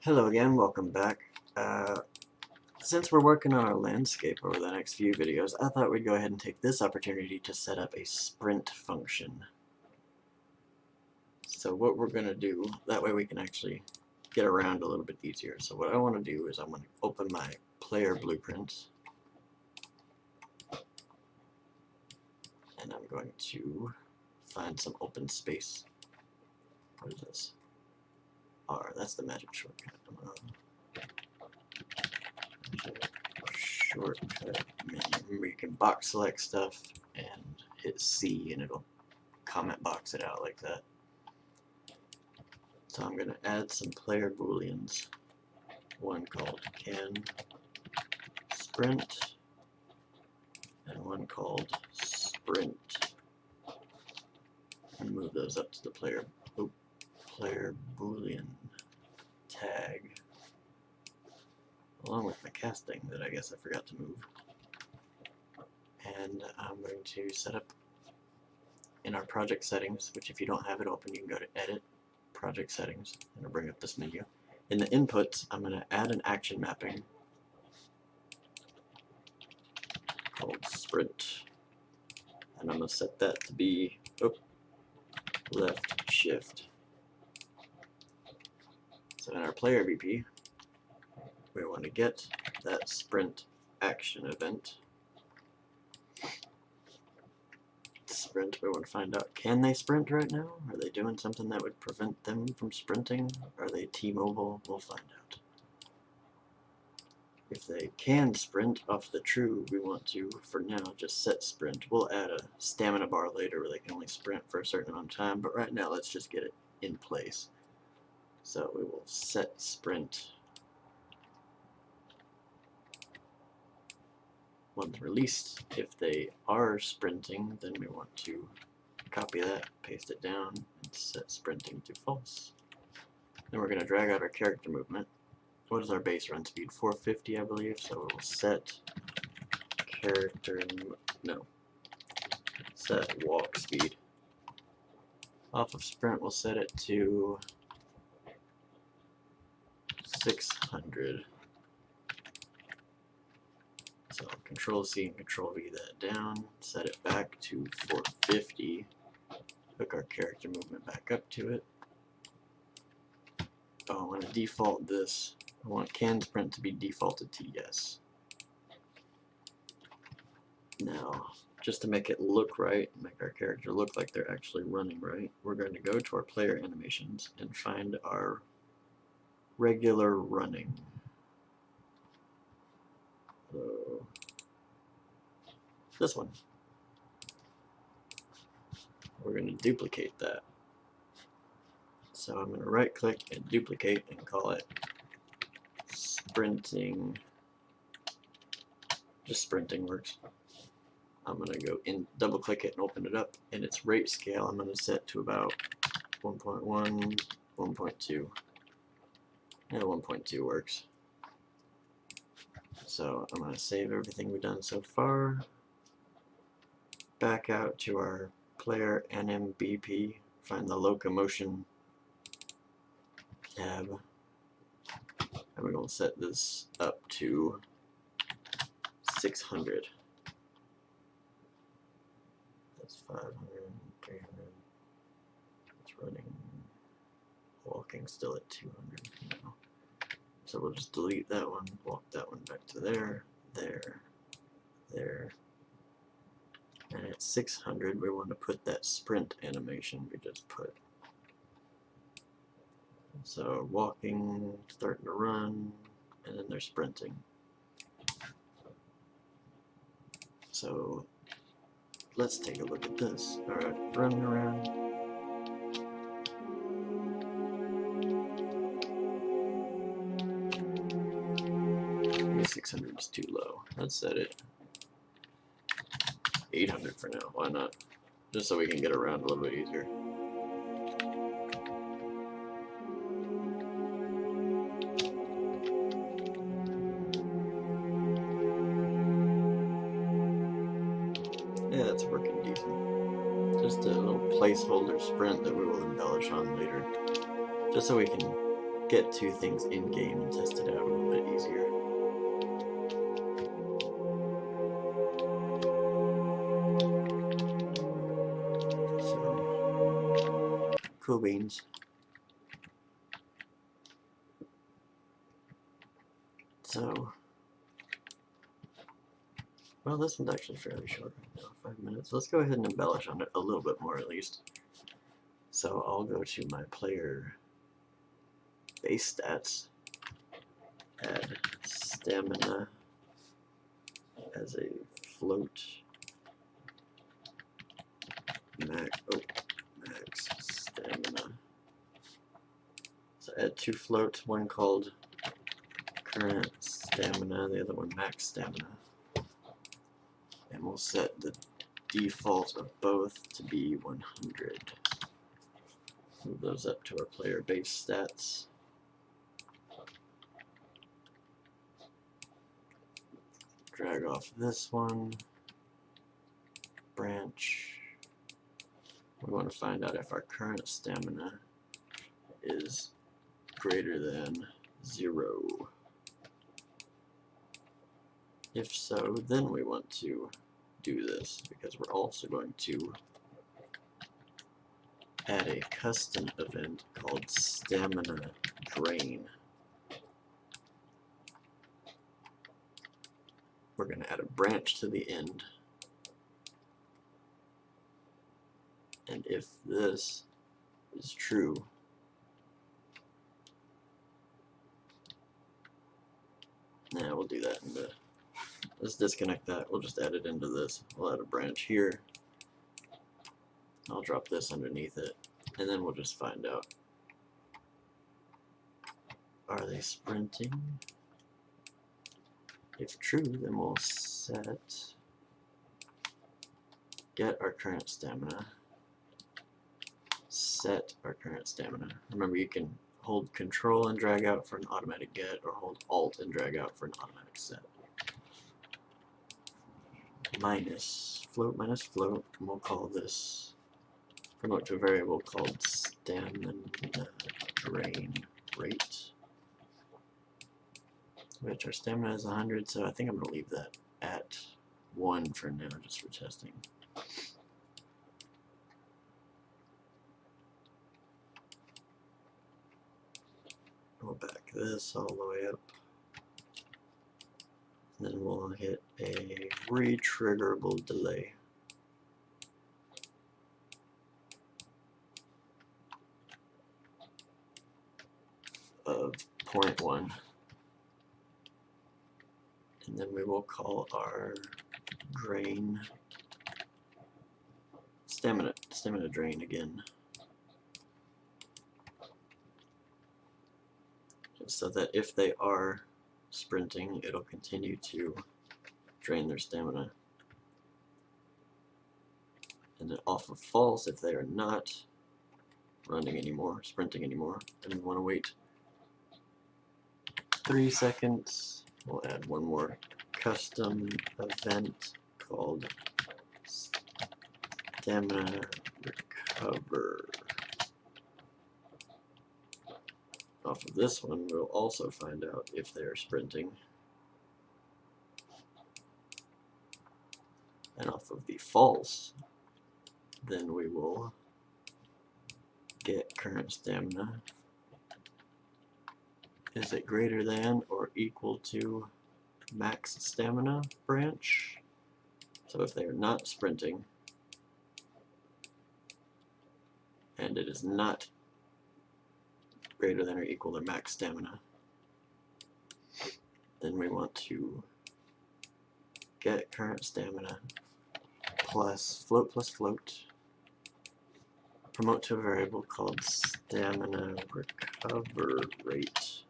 Hello again, welcome back. Since we're working on our landscape over the next few videos, I thought we'd go ahead and take this opportunity to set up a sprint function. So what we're going to do, that way we can actually get around a little bit easier. So what I want to do is I'm going to open my player blueprints, and I'm going to find some open space. What is this? R, that's the magic shortcut. Shortcut menu where you can box select stuff and hit C and it'll comment box it out like that. So I'm going to add some player booleans, one called can sprint and one called sprint, and move those up to the player boolean tag along with my casting that I guess I forgot to move. And I'm going to set up in our project settings, which if you don't have it open, you can go to Edit, Project Settings, and it'll bring up this menu. In the inputs, I'm going to add an action mapping called Sprint, and I'm going to set that to be left shift. So in our player VP, we want to get that sprint action event. Sprint, we want to find out, can they sprint right now? Are they doing something that would prevent them from sprinting? Are they T-Mobile? We'll find out. If they can sprint off the true, we want to, for now, just set sprint. We'll add a stamina bar later where they can only sprint for a certain amount of time, but right now let's just get it in place. So we will set sprint. Once released, if they are sprinting, then we want to copy that, paste it down, and set sprinting to false. Then we're going to drag out our character movement. What is our base run speed? 450, I believe. So we'll set set walk speed. Off of sprint, we'll set it to 600. So Control C and Control V that down, set it back to 450, hook our character movement back up to it. Oh, I want to default this. I want can sprint to be defaulted to yes. Now, just to make it look right, make our character look like they're actually running right, we're going to go to our player animations and find our regular running. So, this one. We're going to duplicate that. So I'm going to right click and duplicate and call it sprinting. Just sprinting works. I'm going to go in, double click it and open it up, and its rate scale I'm going to set to about 1.1, 1.2. Yeah, 1.2 works. So I'm going to save everything we've done so far. Back out to our player NMBP, find the locomotion tab, and we're going to set this up to 600. That's 500, 300. It's running, walking still at 200 now. So we'll just delete that one, walk that one back to there, there, there. And at 600, we want to put that sprint animation we just put. So walking, starting to run, and then they're sprinting. So let's take a look at this. Alright, running around. Maybe 600 is too low. Let's set it 800 for now. Why not? Just so we can get around a little bit easier. Yeah, that's working decent. Just a little placeholder sprint that we will embellish on later. Just so we can get two things in game and test it out a little bit easier. So, cool beans. So, well, this one's actually fairly short right now, 5 minutes. Let's go ahead and embellish on it a little bit more at least. So I'll go to my player base stats, add stamina as a float, max stamina. So add two floats, one called current stamina, the other one max stamina. And we'll set the default of both to be 100. Move those up to our player base stats. Drag off this one, branch. We want to find out if our current stamina is greater than 0. If so, then we want to do this, because we're also going to add a custom event called stamina drain. We're going to add a branch to the end, and if this is true, we'll do that in the, let's disconnect that, we'll just add it into this. We'll add a branch here, I'll drop this underneath it, and then we'll just find out, are they sprinting? If true, then we'll get our current stamina, set our current stamina. Remember, you can hold Control and drag out for an automatic get, or hold Alt and drag out for an automatic set. Minus float, and we'll call this, promote to a variable called stamina drain rate, which our stamina is 100, so I think I'm going to leave that at 1 for now, just for testing. We'll back this all the way up. Then we'll hit a re-triggerable delay. Of 0.1. And then we will call our drain stamina drain again. So that if they are sprinting, it'll continue to drain their stamina. And then off of false, if they are not running anymore, sprinting anymore, then we want to wait 3 seconds. We'll add one more custom event called stamina recover. Off of this one, we'll also find out if they're sprinting. And off of the false, then we will get current stamina. Is it greater than or equal to max stamina branch? So if they are not sprinting, and it is not greater than or equal to max stamina, then we want to get current stamina plus float, promote to a variable called stamina recover rate.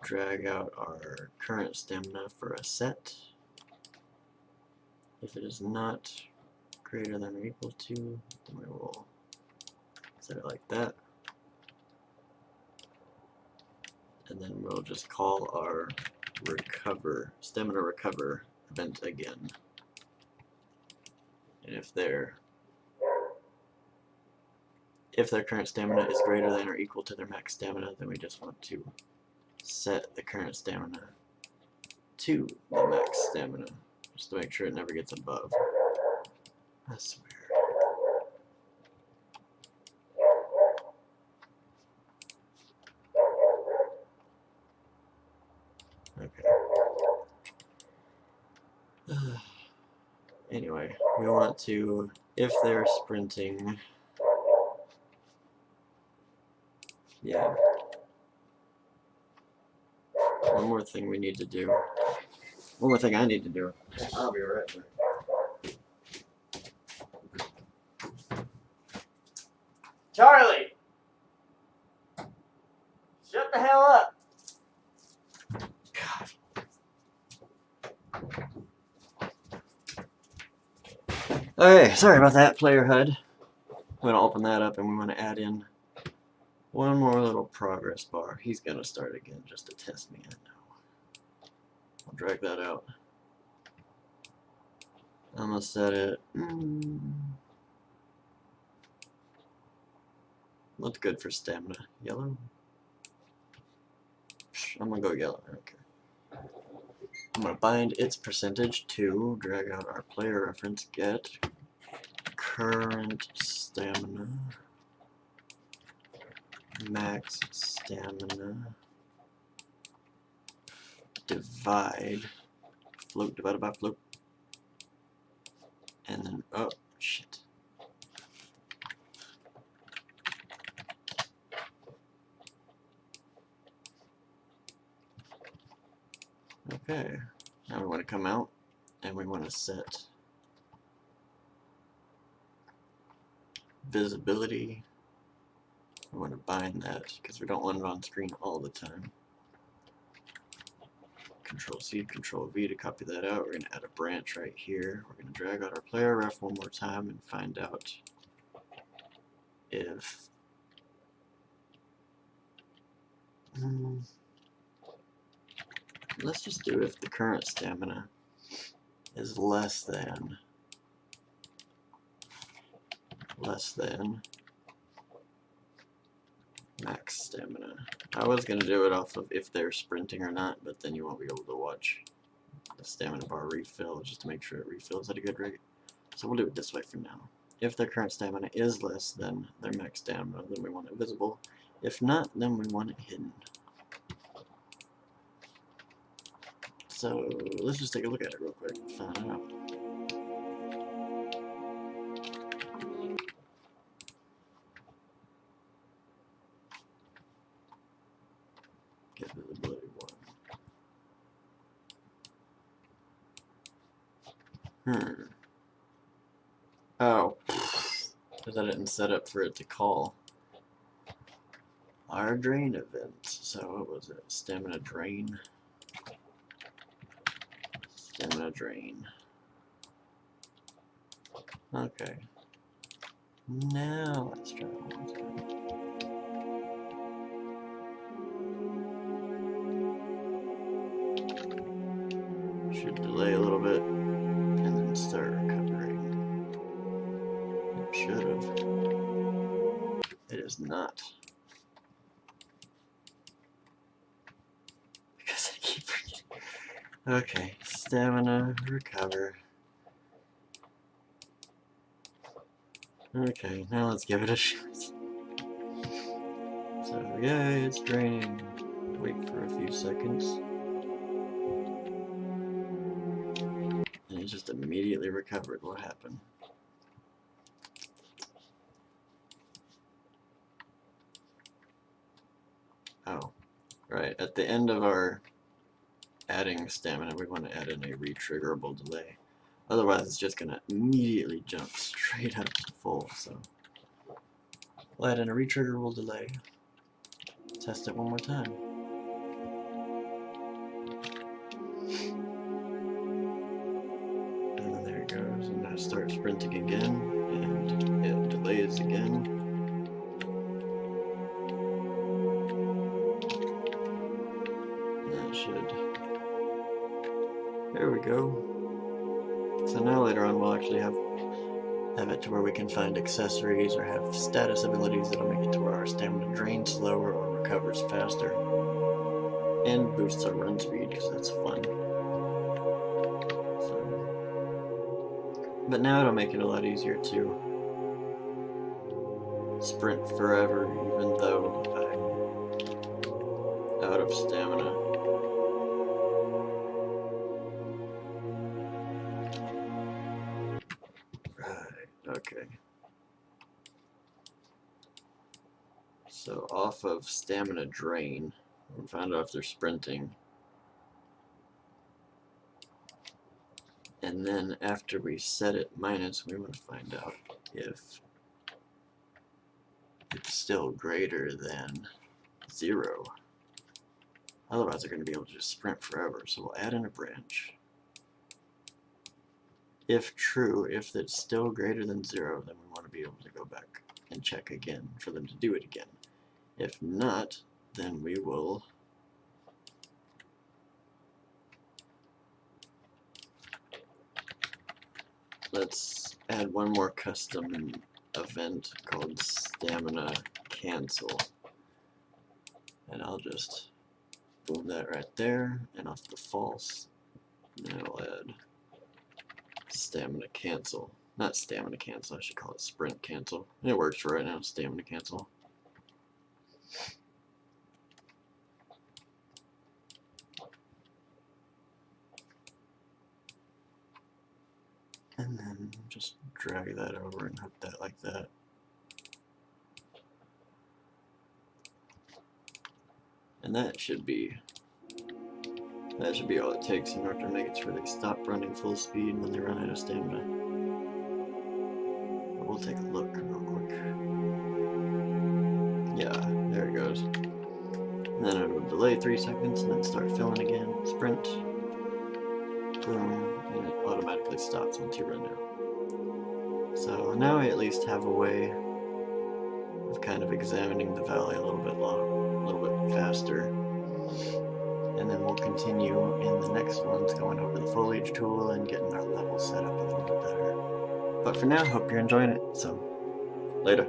Drag out our current stamina for a set. If it is not greater than or equal to, then we will set it like that. And then we'll just call our stamina recover event again. And if they're if their current stamina is greater than or equal to their max stamina, then we just want to set the current stamina to the max stamina, just to make sure it never gets above. I swear. Okay. Anyway, we want to, if they're sprinting, yeah. One more thing we need to do. One more thing I need to do. I'll be right back. Charlie! Shut the hell up! God. Okay, sorry about that, player HUD. I'm going to open that up and we want to add in one more little progress bar. He's going to start again just to test me. I know. I'll drag that out. I'm going to set it. Looks good for stamina. Yellow? I'm going to go yellow. Okay. I'm going to bind its percentage to, drag out our player reference, get current stamina, max stamina, divide, float divided by float, and then, oh, shit. Okay, now we want to come out and we want to set visibility. We want to bind that because we don't want it on screen all the time. Control C, Control V to copy that out. We're going to add a branch right here. We're going to drag out our player ref one more time and find out if let's just do if the current stamina is less than max stamina. I was going to do it off of if they're sprinting or not, but then you won't be able to watch the stamina bar refill just to make sure it refills at a good rate. So we'll do it this way for now. If their current stamina is less than their max stamina, then we want it visible. If not, then we want it hidden. So let's just take a look at it real quick and find out. Get visibility 1. Oh, because I didn't set up for it to call our drain event. So what was it? Stamina drain. Stamina drain. Okay. Now let's try it one more time. Should delay a little bit and then start recovering. It should have. It is not. Because I keep forgetting. Okay, stamina, recover. Okay, now let's give it a shot. So, yay, it's draining. Wait for a few seconds. And it just immediately recovered. What happened? Oh, right. At the end of our adding stamina, we want to add in a retriggerable delay. Otherwise, it's just going to immediately jump straight up to full. So, we'll add in a retriggerable delay. Test it one more time. And then there it goes. And now start sprinting again. And it delays again. And that should. There we go. So now later on we'll actually have have it to where we can find accessories or have status abilities that'll make it to where our stamina drains slower or recovers faster. And boosts our run speed, because that's fun. So, but now it'll make it a lot easier to sprint forever, even though I'm out of stamina. Right, okay. So off of stamina drain, we'll find out if they're sprinting. And then after we set it minus, we want to find out if it's still greater than 0. Otherwise they're going to be able to just sprint forever. So we'll add in a branch. If true, if it's still greater than 0, then we want to be able to go back and check again for them to do it again. If not, then we will let's add one more custom event called stamina cancel, and I'll just boom that right there, and off the false, and I'll add stamina cancel. Not stamina cancel, I should call it sprint cancel. It works for right now, stamina cancel. And then just drag that over and hook that like that. And that should be all it takes in order to make it so they stop running full speed when they run out of stamina. But we'll take a look real quick. Yeah, there it goes. And then it will delay 3 seconds and then start filling again. Sprint. Boom. And it automatically stops once you run out. So now I at least have a way of kind of examining the valley a little bit faster. And then we'll continue in the next ones, going over the foliage tool and getting our level set up a little bit better. But for now, hope you're enjoying it. So, later.